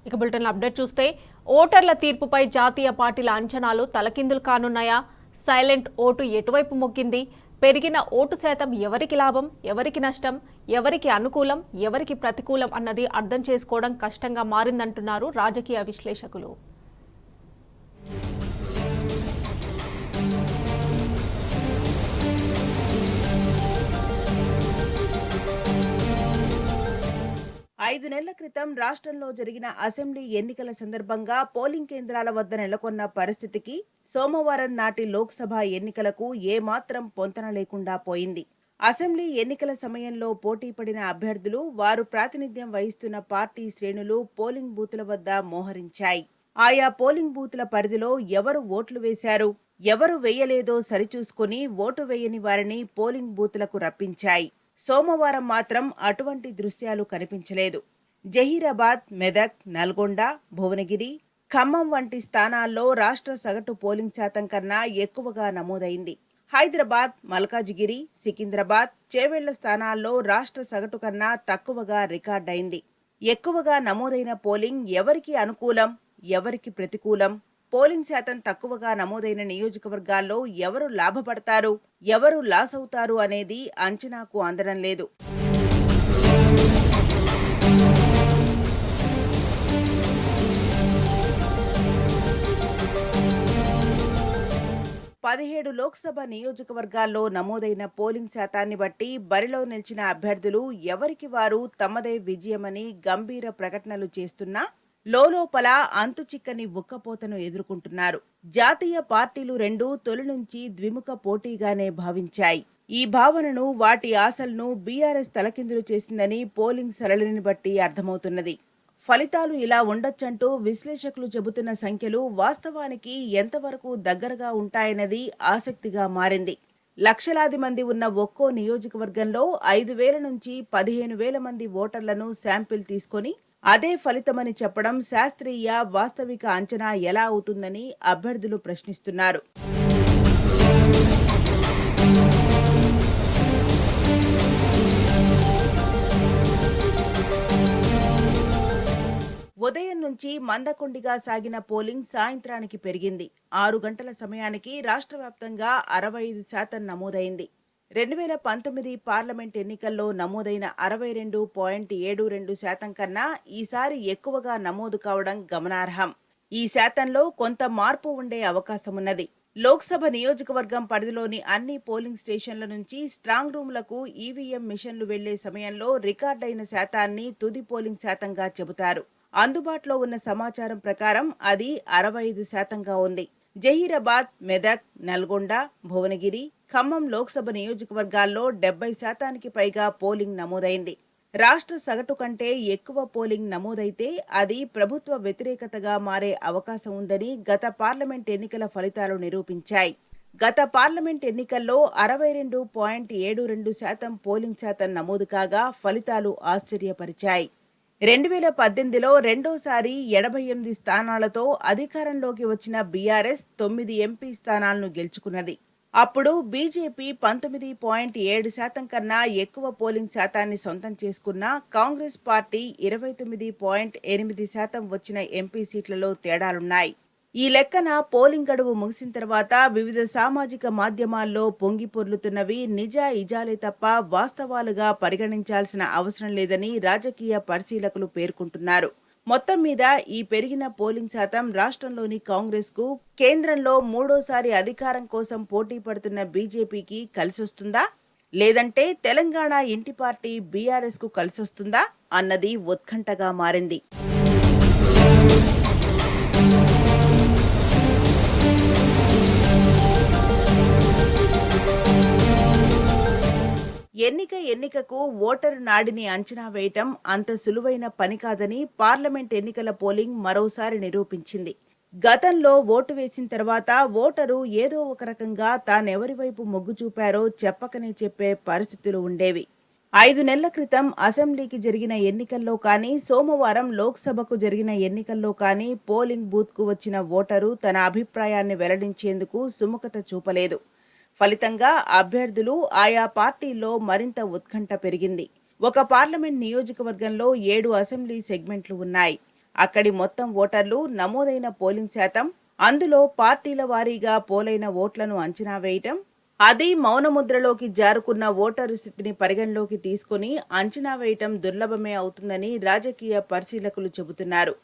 ఇక bulletin update చూస్తే ఓటర్ల తీర్పుపై జాతీయ పార్టీల అంచనాలు తలకిందులు కానున్నాయా? సైలెంట్ ఓటు ఎటువైపు మొగ్గింది? పెరిగిన ఓటు శాతం ఎవరికి లాభం, ఎవరికి నష్టం, ఎవరికి అనుకూలం, ఎవరికి ప్రతికూలం అన్నది అర్థం చేసుకోవడం కష్టంగా మారిందంటున్నారు రాజకీయ విశ్లేషకులు. 5 నెలల క్రితం రాష్ట్రంలో జరిగిన అసెంబ్లీ ఎన్నికల సందర్భంగా పోలింగ్ కేంద్రాల వద్ద నెలకొన్న పరిస్థితికి సోమవారం నాటి లోక్సభ ఎన్నికలకు ఏమాత్రం పొంతన లేకుండా పోయింది. అసెంబ్లీ ఎన్నికల సమయంలో పోటీపడిన అభ్యర్థులు, వారు ప్రాతినిధ్యం వహిస్తున్న పార్టీ శ్రేణులు పోలింగ్ బూతుల వద్ద మోహరించాయి. ఆయా పోలింగ్ బూతుల పరిధిలో ఎవరు ఓట్లు వేశారు, ఎవరు వేయలేదో సరిచూసుకుని ఓటు వేయని వారిని పోలింగ్ బూతులకు రప్పించాయి. సోమవారం మాత్రం అటువంటి దృశ్యాలు కనిపించలేదు. జహీరాబాద్, మెదక్, నల్గొండ, భువనగిరి, ఖమ్మం వంటి స్థానాల్లో రాష్ట్ర సగటు పోలింగ్ శాతం కన్నా ఎక్కువగా నమోదైంది. హైదరాబాద్, మల్కాజిగిరి, సికింద్రాబాద్, చేవెళ్ల స్థానాల్లో రాష్ట్ర సగటు కన్నా తక్కువగా రికార్డైంది. ఎక్కువగా నమోదైన పోలింగ్ ఎవరికి అనుకూలం, ఎవరికి ప్రతికూలం? పోలింగ్ శాతం తక్కువగా నమోదైన నియోజకవర్గాల్లో ఎవరు లాభపడతారు, ఎవరు లాస్ అవుతారు అనేది అంచనాకు అందడం లేదు. పదిహేడు లోక్సభ నియోజకవర్గాల్లో నమోదైన పోలింగ్ శాతాన్ని బట్టి బరిలో నిలిచిన అభ్యర్థులు ఎవరికి వారు తమదే విజయమని గంభీర ప్రకటనలు చేస్తున్నా లోలోపల అంతుచిక్కని ఉక్కపోతను ఎదుర్కొంటున్నారు. జాతీయ పార్టీలు రెండు తొలి నుంచి ద్విముఖ పోటీగానే భావించాయి. ఈ భావనను, వాటి ఆశలను బీఆర్ఎస్ తలకిందులు చేసిందని పోలింగ్ సరళిని బట్టి అర్థమవుతున్నది. ఫలితాలు ఇలా ఉండొచ్చంటూ విశ్లేషకులు చెబుతున్న సంఖ్యలు వాస్తవానికి ఎంతవరకు దగ్గరగా ఉంటాయన్నది ఆసక్తిగా మారింది. లక్షలాది మంది ఉన్న ఒక్కో నియోజకవర్గంలో 5,000 నుంచి 15,000 మంది ఓటర్లను శాంపిల్ తీసుకొని అదే ఫలితమని చెప్పడం శాస్త్రీయ, వాస్తవిక అంచనా ఎలా అవుతుందని అభ్యర్థులు ప్రశ్నిస్తున్నారు. ఉదయం నుంచి మందకొండిగా సాగిన పోలింగ్ సాయంత్రానికి పెరిగింది. 6 గంటల సమయానికి రాష్ట్ర వ్యాప్తంగా 65% నమోదైంది. 2019 పార్లమెంట్ ఎన్నికల్లో నమోదైన 62.72% కన్నా ఈసారి ఎక్కువగా నమోదు కావడం గమనార్హం. ఈ శాతంలో కొంత మార్పు ఉండే అవకాశమున్నది. లోక్సభ నియోజకవర్గం పరిధిలోని అన్ని పోలింగ్ స్టేషన్ల నుంచి స్ట్రాంగ్ రూమ్లకు ఈవీఎం మిషన్లు వెళ్లే సమయంలో రికార్డైన శాతాన్ని తుది పోలింగ్ శాతంగా చెబుతారు. అందుబాటులో ఉన్న సమాచారం ప్రకారం అది 65%గా ఉంది. జహీరాబాద్, మెదక్, నల్గొండ, భువనగిరి, ఖమ్మం లోక్సభ నియోజకవర్గాల్లో 70%కి పైగా పోలింగ్ నమోదైంది. రాష్ట్ర సగటు కంటే ఎక్కువ పోలింగ్ నమోదైతే అది ప్రభుత్వ వ్యతిరేకతగా మారే అవకాశం ఉందని గత పార్లమెంట్ ఎన్నికల ఫలితాలు నిరూపించాయి. గత పార్లమెంట్ ఎన్నికల్లో 62.72% పోలింగ్ శాతం నమోదు కాగా ఫలితాలు ఆశ్చర్యపరిచాయి. 2018లో రెండోసారి 88 స్థానాలతో అధికారంలోకి వచ్చిన బీఆర్ఎస్ 9 ఎంపీ స్థానాలను గెలుచుకున్నది. అప్పుడు బీజేపీ 19.7% కన్నా ఎక్కువ పోలింగ్ శాతాన్ని సొంతం చేసుకున్న కాంగ్రెస్ పార్టీ 29.8% వచ్చిన ఎంపీ సీట్లలో తేడాలున్నాయి. ఈ లెక్కన పోలింగ్ గడువు ముగిసిన తర్వాత వివిధ సామాజిక మాధ్యమాల్లో పొంగి పొర్లుతున్నవి నిజాయిజాలే తప్ప వాస్తవాలుగా పరిగణించాల్సిన అవసరం లేదని రాజకీయ పరిశీలకులు పేర్కొంటున్నారు. మొత్తం మీద ఈ పెరిగిన పోలింగ్ శాతం రాష్ట్రంలోని కాంగ్రెస్కు, కేంద్రంలో మూడోసారి అధికారం కోసం పోటీ పడుతున్న బీజేపీకి కలిసొస్తుందా, లేదంటే తెలంగాణ ఇంటి పార్టీ బీఆర్ఎస్కు కలిసొస్తుందా అన్నది ఉత్కంఠగా మారింది. ఎన్నికకు ఓటరు నాడిని అంచనా వేయటం అంత సులువైన పని కాదని పార్లమెంట్ ఎన్నికల పోలింగ్ మరోసారి నిరూపించింది. గతంలో ఓటు వేసిన తర్వాత ఓటరు ఏదో ఒక రకంగా తానెవరి వైపు మొగ్గు చూపారో చెప్పకనే చెప్పే పరిస్థితులు ఉండేవి. 5 నెలల క్రితం అసెంబ్లీకి జరిగిన ఎన్నికల్లో కానీ, సోమవారం లోక్సభకు జరిగిన ఎన్నికల్లో కానీ పోలింగ్ బూత్కు వచ్చిన ఓటరు తన అభిప్రాయాన్ని వెల్లడించేందుకు సుముఖత చూపలేదు. ఫలితంగా అభ్యర్థులు, ఆయా పార్టీల్లో మరింత ఉత్కంఠ పెరిగింది. ఒక పార్లమెంట్ నియోజకవర్గంలో 7 అసెంబ్లీ సెగ్మెంట్లు ఉన్నాయి. అక్కడి మొత్తం ఓటర్లు, నమోదైన పోలింగ్ శాతం, అందులో పార్టీల వారీగా పోలైన ఓట్లను అంచనా వేయటం, అది మౌనముద్రలోకి జారుకున్న ఓటరు స్థితిని పరిగణలోకి తీసుకుని అంచనా వేయటం దుర్లభమే అవుతుందని రాజకీయ పరిశీలకులు చెబుతున్నారు.